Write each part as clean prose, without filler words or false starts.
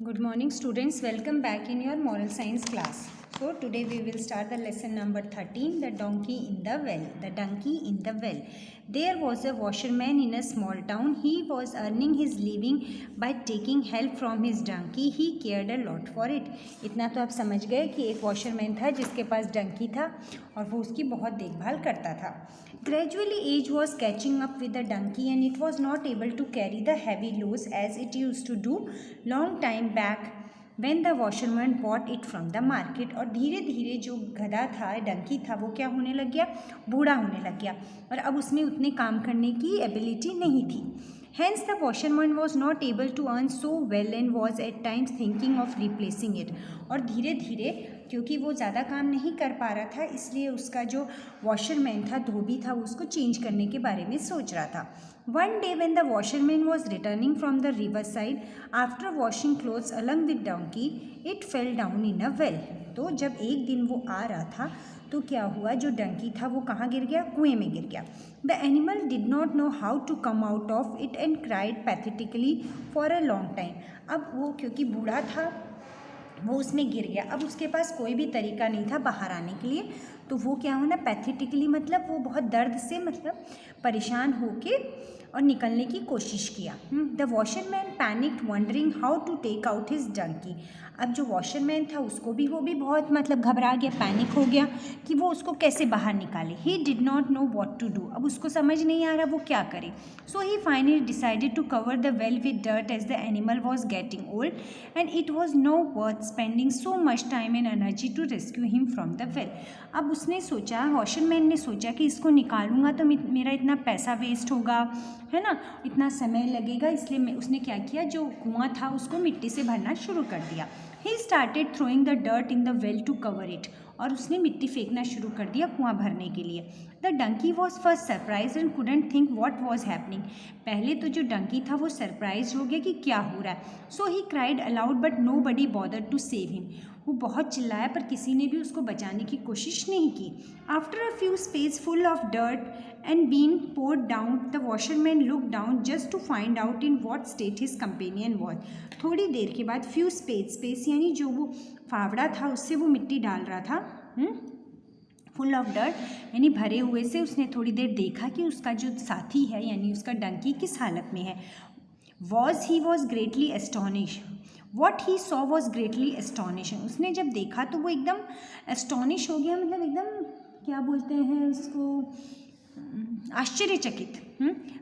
Good morning students, welcome back in your moral science class. So today we will start the lesson number 13, the donkey in the well. The donkey in the well. There was a washerman in a small town. He was earning his living by taking help from his donkey. He cared a lot for it. इतना तो आप समझ गए कि एक washerman था जिसके पास डंकी था और वो उसकी बहुत देखभाल करता था. Gradually age was catching up with the donkey and it was not able to carry the heavy loads as it used to do long time back when the washerman bought it from the market. और धीरे धीरे जो गधा था, डंकी था, वो क्या होने लग गया, बूढ़ा होने लग गया और अब उसमें उतने काम करने की एबिलिटी नहीं थी. Hence the washerman was not able to earn so well and was at times thinking of replacing it. और धीरे धीरे क्योंकि वो ज़्यादा काम नहीं कर पा रहा था इसलिए उसका जो वॉशरमैन था, धोबी था, वो उसको चेंज करने के बारे में सोच रहा था. One day when the washerman was returning from the riverside after washing clothes along with donkey, it fell down in a well. तो जब एक दिन वो आ रहा था तो क्या हुआ, जो डंकी था वो कहाँ गिर गया, कुएं में गिर गया. The animal did not know how to come out of it and cried pathetically for a long time. अब वो क्योंकि बूढ़ा था वो उसमें गिर गया, अब उसके पास कोई भी तरीका नहीं था बाहर आने के लिए, तो वो क्या होना, पैथेटिकली मतलब वो बहुत दर्द से मतलब परेशान होके और निकलने की कोशिश किया. The washerman panicked wondering how to take out his donkey. अब जो वॉशरमैन था उसको भी वो भी बहुत मतलब घबरा गया, पैनिक हो गया कि वो उसको कैसे बाहर निकाले. He did not know what to do. अब उसको समझ नहीं आ रहा वो क्या करे. So he finally decided to cover the well with dirt as the animal was getting old and it was no worth spending so much time and energy to rescue him from the well. अब उसने सोचा, washerman ने सोचा कि इसको निकालूंगा तो मेरा इतना पैसा वेस्ट होगा, है ना, इतना समय लगेगा, इसलिए उसने क्या किया, जो कुआं था उसको मिट्टी से भरना शुरू कर दिया. He started throwing the dirt in the well to cover it. और उसने मिट्टी फेंकना शुरू कर दिया कुआं भरने के लिए. The donkey was first surprise and couldn't think what was happening. पहले तो जो डंकी था वो सरप्राइज हो गया कि क्या हो रहा है. So he cried aloud but nobody bother to save him. वो बहुत चिल्लाया पर किसी ने भी उसको बचाने की कोशिश नहीं की. After a few spades full of dirt and been poured down the washerman look down just to find out in what state his companion was. थोड़ी देर के बाद फ्यू स्पेस यानी जो वो फावड़ा था उससे वो मिट्टी डाल रहा था, फुल ऑफ डर्ट यानी भरे हुए से. उसने थोड़ी देर देखा कि उसका जो साथी है यानी उसका डंकी किस हालत में है. He was greatly astonish. What he saw was greatly astonishing. उसने जब देखा तो वो एकदम एस्टॉनिश हो गया, मतलब एकदम क्या बोलते हैं उसको, आश्चर्यचकित.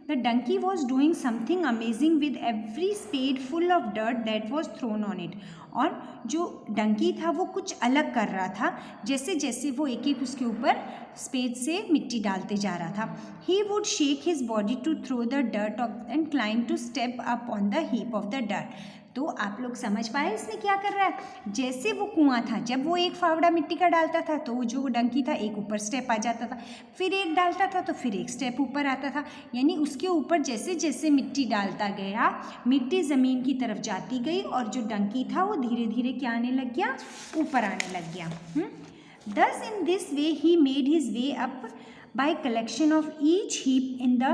The donkey was doing something amazing with every spade full of dirt that was thrown on it. और जो डंकी था वो कुछ अलग कर रहा था, जैसे जैसे वो एक एक उसके ऊपर स्पेड से मिट्टी डालते जा रहा था. He would shake his body to throw the dirt off and climb to step up on the heap of the dirt. तो आप लोग समझ पाए इसमें क्या कर रहा है. जैसे वो कुआं था, जब वो एक फावड़ा मिट्टी का डालता था तो वो जो डंकी था एक ऊपर स्टेप आ जाता था, फिर एक डालता था तो फिर एक स्टेप ऊपर आता था. यानी उसके ऊपर जैसे जैसे मिट्टी डालता गया मिट्टी ज़मीन की तरफ जाती गई और जो डंकी था वो धीरे धीरे क्या आने लग गया, ऊपर आने लग गया. Thus in this way he made his way up by collection of each heap in the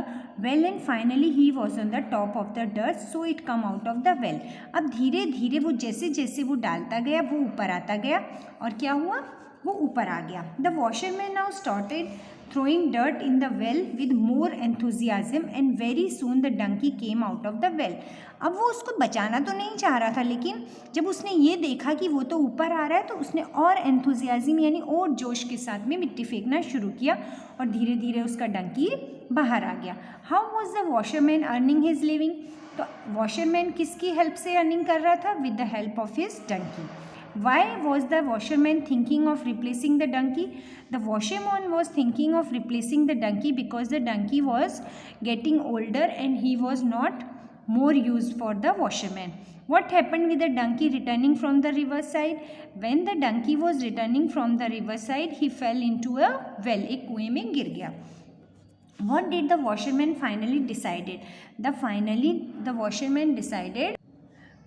well and finally he was on the top of the dirt so it come out of the well. अब धीरे धीरे वो जैसे जैसे वो डालता गया वो ऊपर आता गया और क्या हुआ, वो ऊपर आ गया. The washerman now started throwing dirt in the well with more enthusiasm and very soon the donkey came out of the well. अब वो उसको बचाना तो नहीं चाह रहा था, लेकिन जब उसने ये देखा कि वो तो ऊपर आ रहा है तो उसने और एंथुजियाज्म यानी और जोश के साथ में मिट्टी फेंकना शुरू किया और धीरे धीरे उसका डंकी बाहर आ गया. How was the washerman earning his living. तो वॉशरमैन किसकी हेल्प से अर्निंग कर रहा था, with the help of his donkey. Why was the washerman thinking of replacing the donkey? The washerman was thinking of replacing the donkey because the donkey was getting older and he was not more used for the washerman. What happened with the donkey returning from the riverside? When the donkey was returning from the riverside, he fell into a well. एक कुएं में गिर गया. What did the washerman finally decided?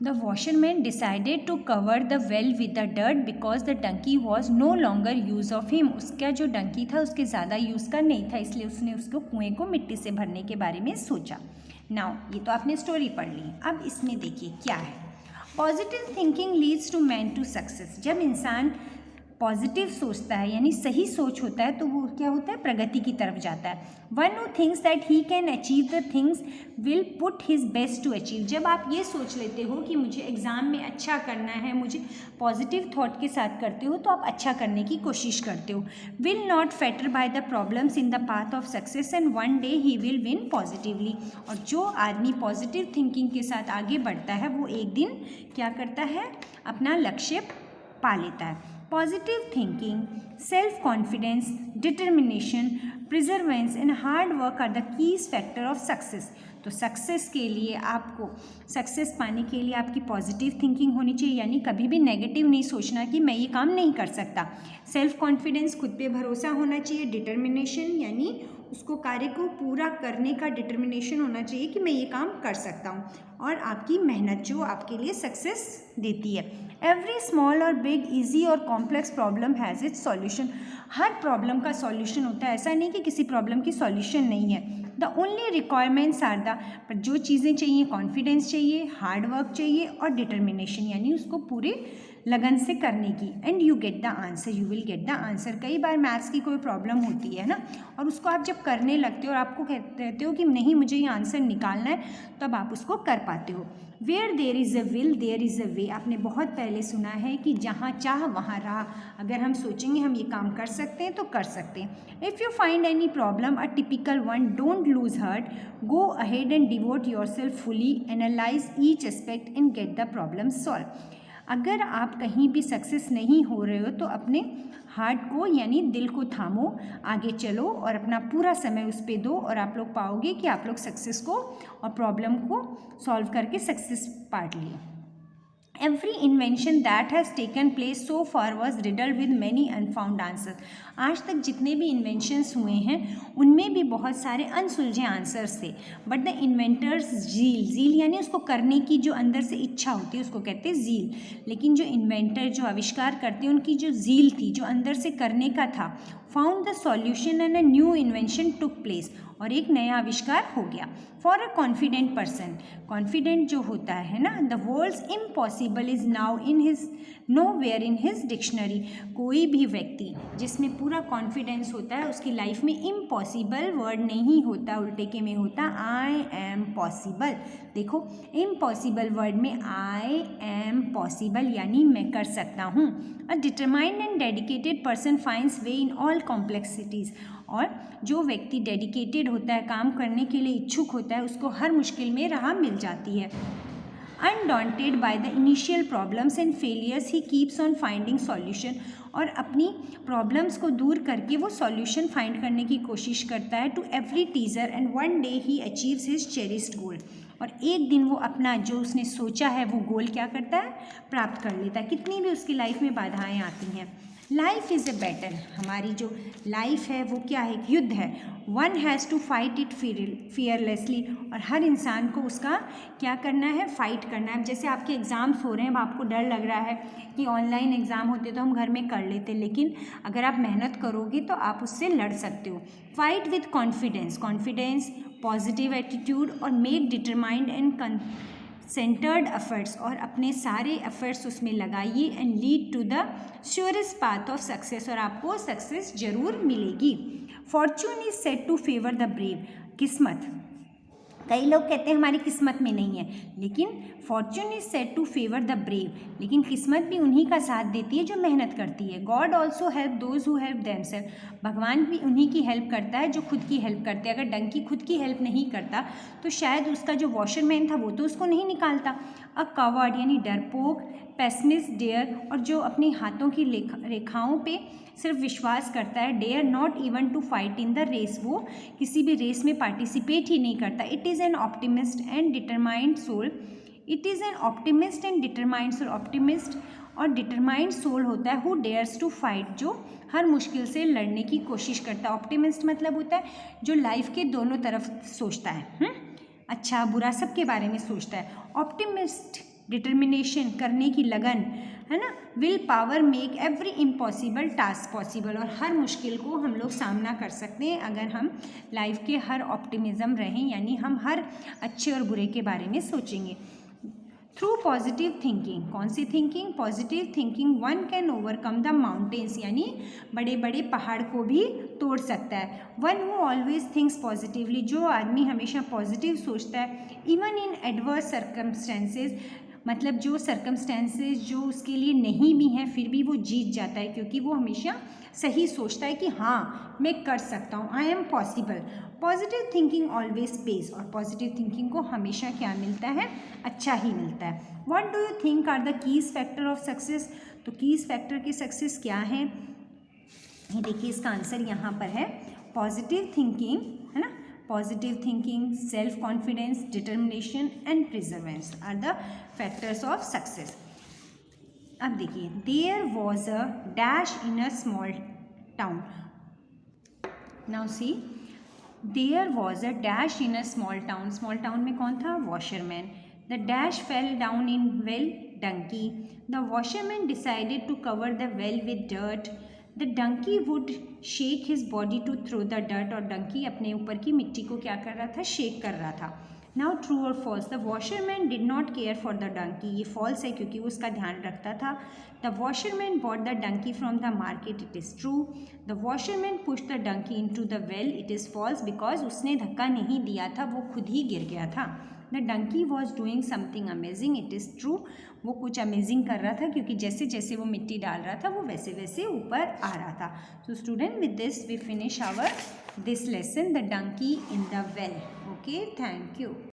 The washerman decided to cover the well with the dirt because the donkey was no longer use of him. उसका जो डंकी था उसके ज़्यादा यूज़ का नहीं था, इसलिए उसने उसको कुएं को मिट्टी से भरने के बारे में सोचा. नाउ ये तो आपने स्टोरी पढ़ ली. अब इसमें देखिए क्या है. Positive thinking leads to man to success. जब इंसान पॉजिटिव सोचता है यानी सही सोच होता है तो वो क्या होता है, प्रगति की तरफ जाता है। One who thinks that he can achieve the things will put his best to achieve. जब आप ये सोच लेते हो कि मुझे एग्ज़ाम में अच्छा करना है, मुझे पॉजिटिव थॉट के साथ करते हो तो आप अच्छा करने की कोशिश करते हो। Will not Fetter by the problems in the path of success and one day he will win positively. और जो आदमी पॉजिटिव थिंकिंग के साथ आगे बढ़ता है वो एक दिन क्या करता है, अपना लक्ष्य पा लेता है। Positive thinking, self confidence, determination, perseverance and hard work are the keys factor of success. तो सक्सेस के लिए आपको, सक्सेस पाने के लिए आपकी पॉजिटिव थिंकिंग होनी चाहिए, यानी कभी भी नेगेटिव नहीं सोचना कि मैं ये काम नहीं कर सकता। सेल्फ कॉन्फिडेंस, खुद पे भरोसा होना चाहिए। डिटर्मिनेशन यानी उसको कार्य को पूरा करने का डिटर्मिनेशन होना चाहिए कि मैं ये काम कर सकता हूँ, और आपकी मेहनत जो आपके लिए सक्सेस देती है। एवरी स्मॉल और बिग, इजी और complex problem has its solution. Her problem का सॉल्यूशन होता है, ऐसा नहीं कि किसी प्रॉब्लम की सॉल्यूशन नहीं है। The only requirements are the, पर जो चीज़ें चाहिए, कॉन्फिडेंस चाहिए, हार्ड वर्क चाहिए और डिटर्मिनेशन यानी उसको पूरे लगन से करने की। And you get the answer, you will get the answer. कई बार मैथ्स की कोई प्रॉब्लम होती है ना, और उसको आप जब करने लगते हो और आपको कहते हो कि नहीं मुझे ये आंसर निकालना है, तब आप उसको कर पाते हो। Where there is a will there is a way. आपने बहुत पहले सुना है कि जहाँ चाह वहाँ राह। अगर हम सोचेंगे हम ये काम कर सकते हैं तो कर सकते हैं। If you find any problem a typical one, don't lose heart, go ahead and devote your self fully, analyse each aspect and get the problem solve. अगर आप कहीं भी सक्सेस नहीं हो रहे हो तो अपने हार्ट को यानी दिल को थामो, आगे चलो और अपना पूरा समय उस पर दो, और आप लोग पाओगे कि आप लोग सक्सेस को और प्रॉब्लम को सॉल्व करके सक्सेस पाट लिए। Every invention that has taken place so far was riddled with many unfound answers. आज तक जितने भी इन्वेंशंस हुए हैं उनमें भी बहुत सारे अनसुलझे आंसर्स थे। But the inventors zeal, zeal यानी उसको करने की जो अंदर से इच्छा होती है उसको कहते हैं ज़ील। लेकिन जो इन्वेंटर, जो आविष्कार करते हैं, उनकी जो ज़ील थी, जो अंदर से करने का था, found the solution and a new invention took place, और एक नया आविष्कार हो गया। For a confident person, confident जो होता है ना, the words impossible is now in his nowhere in his dictionary. कोई भी व्यक्ति जिसमें पूरा कॉन्फिडेंस होता है उसकी लाइफ में इम्पॉसिबल वर्ड नहीं होता, उल्टे के में होता आई एम पॉसिबल। देखो इम्पॉसिबल वर्ड में आई एम पॉसिबल यानी मैं कर सकता हूँ। A determined and dedicated person finds way in all complexities. और जो व्यक्ति डेडिकेटेड होता है, काम करने के लिए इच्छुक होता है, उसको हर मुश्किल में राह मिल जाती है। Undaunted by the initial problems and failures he keeps on finding solution. और अपनी प्रॉब्लम्स को दूर करके वो सॉल्यूशन फाइंड करने की कोशिश करता है to every teaser, and one day he achieves his cherished goal. और एक दिन वो अपना जो उसने सोचा है वो गोल क्या करता है, प्राप्त कर लेता है, कितनी भी उसकी लाइफ में बाधाएं आती हैं। लाइफ इज़ ए बैटल, हमारी जो लाइफ है वो क्या है, एक युद्ध है। One has to fight it fearlessly, और हर इंसान को उसका क्या करना है, फाइट करना है। जैसे आपके एग्ज़ाम्स हो रहे हैं, अब आपको डर लग रहा है कि ऑनलाइन एग्ज़ाम होते तो हम घर में कर लेते, लेकिन अगर आप मेहनत करोगे तो आप उससे लड़ सकते हो। Fight with confidence, confidence, positive attitude, और make determined and centred efforts, और अपने सारे एफर्ट्स उसमें लगाइए, and lead to the surest path of success, और आपको सक्सेस जरूर मिलेगी। Fortune is said to favour the brave, किस्मत, कई लोग कहते हैं हमारी किस्मत में नहीं है, लेकिन fortune is said to favour the brave, लेकिन किस्मत भी उन्हीं का साथ देती है जो मेहनत करती है। God also help those who help themselves, भगवान भी उन्हीं की हेल्प करता है जो खुद की हेल्प करते हैं। अगर डंकी खुद की हेल्प नहीं करता तो शायद उसका जो वॉशरमैन था वो तो उसको नहीं निकालता। अ कवर्ड यानी डरपोक, पेसिमिस्ट डेयर, और जो अपने हाथों की रेखाओं पे सिर्फ विश्वास करता है। Dare not even to fight in the race, वो किसी भी रेस में पार्टिसिपेट ही नहीं करता। It is an optimist and determined soul, it is an optimist and determined soul, optimist और डिटरमाइंड सोल होता है हु डेयर्स टू फाइट, जो हर मुश्किल से लड़ने की कोशिश करता है। ऑप्टिमिस्ट मतलब होता है जो लाइफ के दोनों तरफ सोचता है, अच्छा बुरा सबके बारे में सोचता है। ऑप्टिमिस्ट डिटर्मिनेशन, करने की लगन, है ना। Will power make every impossible task possible, और हर मुश्किल को हम लोग सामना कर सकते हैं अगर हम लाइफ के हर ऑप्टिमिज्म रहें, यानी हम हर अच्छे और बुरे के बारे में सोचेंगे। थ्रू पॉजिटिव थिंकिंग, कौन सी thinking? Positive thinking one can overcome the mountains, यानी बड़े बड़े पहाड़ को भी तोड़ सकता है। One who always thinks positively, जो आदमी हमेशा पॉजिटिव सोचता है, इवन इन एडवर्स सर्कमस्टेंसेज, मतलब जो सर्कमस्टेंसेज जो उसके लिए नहीं भी हैं फिर भी वो जीत जाता है, क्योंकि वो हमेशा सही सोचता है कि हाँ मैं कर सकता हूँ, I am possible. Positive thinking always pays, और पॉजिटिव थिंकिंग को हमेशा क्या मिलता है? अच्छा ही मिलता है। What do you think are the keys factor of success? तो कीज फैक्टर की सक्सेस क्या है? ये देखिए, इसका आंसर यहाँ पर है पॉजिटिव थिंकिंग, है ना। Positive thinking, self confidence, determination and perseverance are the factors of success. अब देखिए, there was a dash in a small town. Now see, there was a dash in a small town. Small town में कौन था? Washerman. The dash fell down in well, donkey. The washerman decided to cover the well with dirt. The donkey would shake his body to throw the dirt, और डंकी अपने ऊपर की मिट्टी को क्या कर रहा था? शेक कर रहा था। नाउ ट्रू और false, the washerman did not care for the donkey. ये फॉल्स है क्योंकि वो उसका ध्यान रखता था। The washerman bought the donkey from the market, it is true. The washerman push the donkey into the well, it is false, because उसने धक्का नहीं दिया था, वो खुद ही गिर गया था। The donkey was doing something amazing, it is true. वो कुछ अमेजिंग कर रहा था क्योंकि जैसे जैसे वो मिट्टी डाल रहा था वो वैसे वैसे ऊपर आ रहा था। So student, with this we finish our this lesson, the donkey in the well. Okay, thank you.